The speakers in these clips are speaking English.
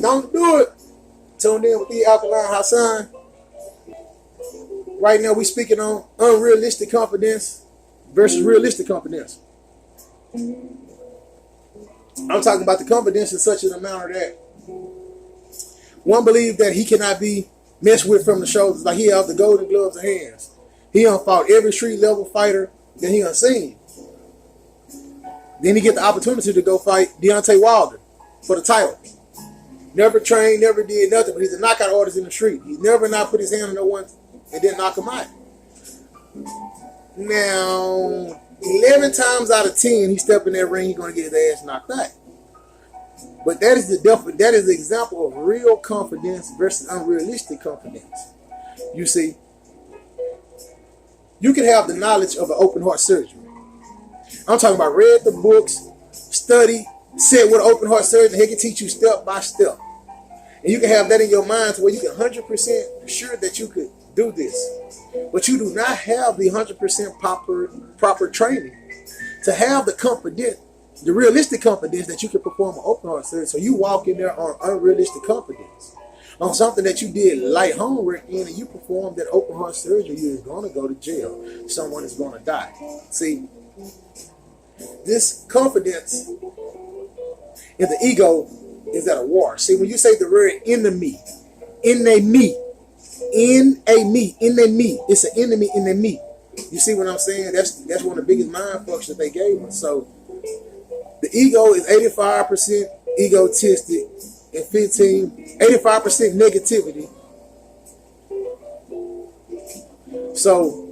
Don't do it. Tuned in with the Alkaline Hassan. Right now we speaking on unrealistic confidence versus realistic confidence. I'm talking about the confidence in such an amount that one believes that he cannot be messed with from the shoulders, like he have the golden gloves of hands. He done fought every street level fighter that he done seen. Then he get the opportunity to go fight Deontay Wilder for the title. Never trained, never did nothing, but he's a knockout artist in the street. He's never not put his hand on no one and didn't knock him out. Now, 11 times out of 10, he step in that ring, he's going to get his ass knocked out. But that is the example of real confidence versus unrealistic confidence. You see, you can have the knowledge of an open heart surgery. I'm talking about read the books, study, sit with an open heart surgeon. He can teach you step by step. And you can have that in your mind to where you can 100% sure that you could do this. But you do not have the 100% proper training to have the confidence, the realistic confidence that you can perform an open heart surgery. So you walk in there on unrealistic confidence, on something that you did light homework in, and you performed that open heart surgery, you is going to go to jail. Someone is going to die. See, this confidence in the ego is at a war. See, when you say the word enemy, in a me, it's an enemy in a me. You see what I'm saying? That's one of the biggest mind fucks that they gave us. So the ego is 85% egotistic and 85% negativity. So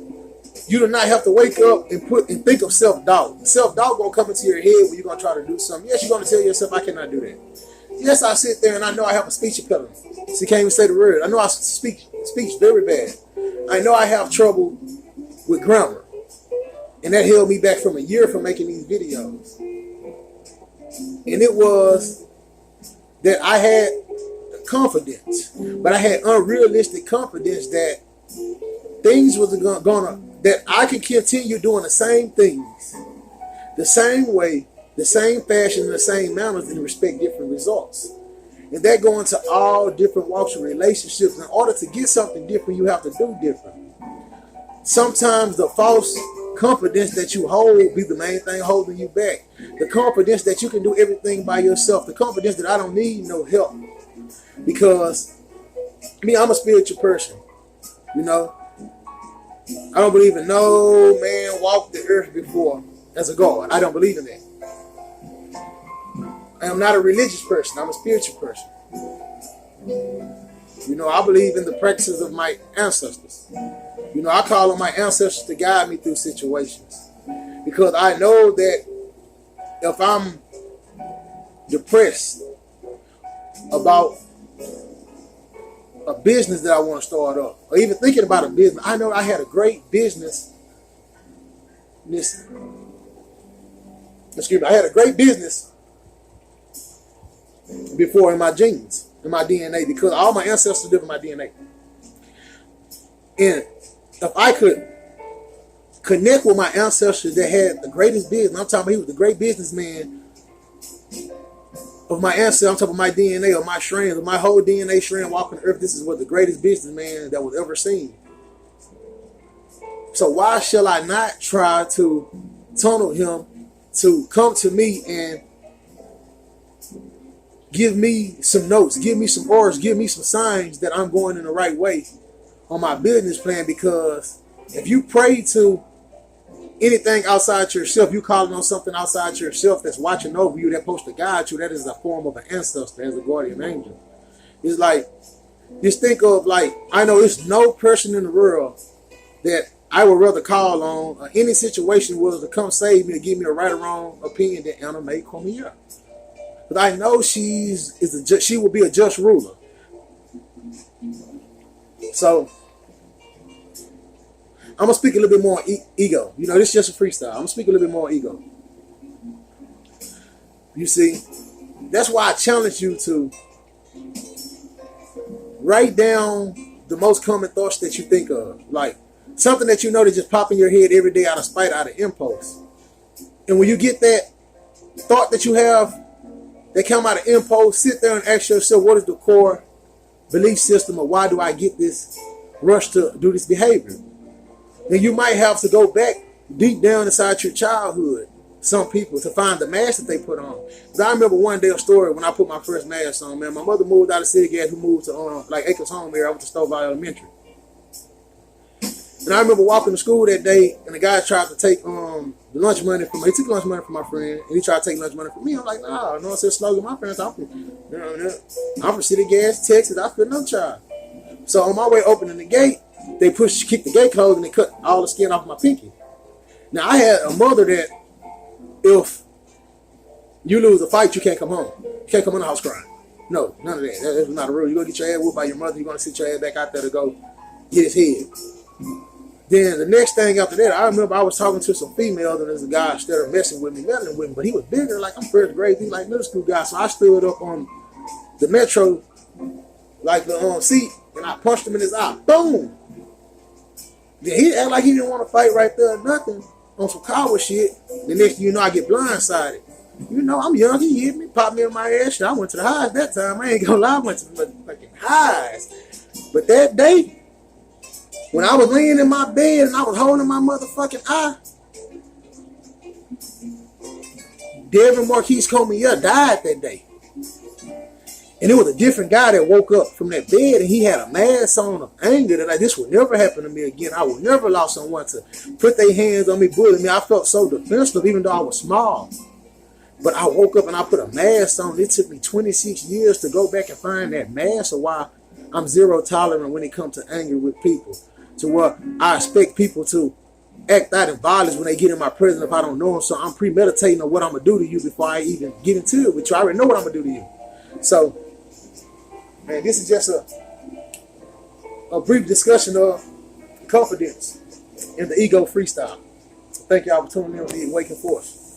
you do not have to wake up and think of self-doubt. Self-doubt gonna come into your head when you're gonna try to do something. Yes, you're gonna tell yourself, I cannot do that. Yes, I sit there and I know I have a speech impediment. So you can't even say the word. I know I speak very bad. I know I have trouble with grammar. And that held me back from a year from making these videos. And it was that I had confidence, but I had unrealistic confidence that things was that I could continue doing the same things, the same way, the same fashion, the same manners, and expect different results. And that go into all different walks of relationships. In order to get something different, you have to do different. Sometimes the false confidence that you hold be the main thing holding you back. The confidence that you can do everything by yourself. The confidence that I don't need no help. Because I'm a spiritual person. You know, I don't believe in no man walked the earth before as a God. I don't believe in that. I am not a religious person. I'm a spiritual person. You know, I believe in the practices of my ancestors. You know, I call on my ancestors to guide me through situations. Because I know that if I'm depressed about a business that I want to start up, or even thinking about a business, I know I had a great business. I had a great business before in my genes, in my DNA, because all my ancestors live in my DNA. And if I could connect with my ancestors that had the greatest business, I'm talking about he was the great businessman of my ancestors, I'm talking about my DNA or my strands, or my whole DNA strand walking the earth. This is what the greatest businessman that was ever seen. So why shall I not try to tunnel him to come to me and give me some notes, give me some orders, give me some signs that I'm going in the right way on my business plan? Because if you pray to anything outside yourself, you calling on something outside yourself that's watching over you, that's supposed to guide you, that is a form of an ancestor, as a guardian angel. It's like, just think of, like, I know there's no person in the world that I would rather call on any situation was to come save me, to give me a right or wrong opinion than Anna Mae Cormier. But I know she will be a just ruler. So I'm gonna speak a little bit more ego. You know, this is just a freestyle. I'm gonna speak a little bit more ego. You see, that's why I challenge you to write down the most common thoughts that you think of, like something that you know that just pop in your head every day out of spite, out of impulse. And when you get that thought that you have, They come out of impulse, sit there and ask yourself, what is the core belief system, or why do I get this rush to do this behavior? Then you might have to go back deep down inside your childhood, some people, to find the mask that they put on. Because I remember one day a story when I put my first mask on, man. My mother moved out of City Gas, who moved to like Acres Home area. I went to Stovall Elementary. And I remember walking to school that day, and the guy tried to take the lunch money from me. He took lunch money from my friend, and he tried to take lunch money from me. I'm like, nah, no, I said slogan. My parents, I'm from City Gas, Texas. I feel no child. So on my way opening the gate, they kicked the gate closed, and they cut all the skin off my pinky. Now, I had a mother that if you lose a fight, you can't come home. You can't come in the house crying. No, none of that. That's not a rule. You're going to get your ass whooped by your mother. You're going to sit your ass back out there to go get his head. Then the next thing after that, I remember I was talking to some females, and there's a guy instead of messing with me, but he was bigger, like I'm first grade, he like middle school guy. So I stood up on the metro, like the seat, and I punched him in his eye. Boom! Then he act like he didn't want to fight right there or nothing on some coward shit. The next thing you know, I get blindsided. You know, I'm young, he hit me, popped me in my ass. I went to the highs that time. I ain't gonna lie, I went to the fucking highs. But that day, when I was laying in my bed and I was holding my motherfucking eye, Devin Marquise Comier died that day. And it was a different guy that woke up from that bed, and he had a mask on of anger that this would never happen to me again. I would never allow someone to put their hands on me, bully me. I felt so defensive, even though I was small. But I woke up and I put a mask on. It took me 26 years to go back and find that mask of why I'm zero tolerant when it comes to anger with people. To where I expect people to act out in violence when they get in my presence if I don't know them. So I'm premeditating on what I'm going to do to you before I even get into it with you. I already know what I'm going to do to you. So, man, this is just a brief discussion of confidence in the ego freestyle. So thank y'all for tuning in with the Awakened Force.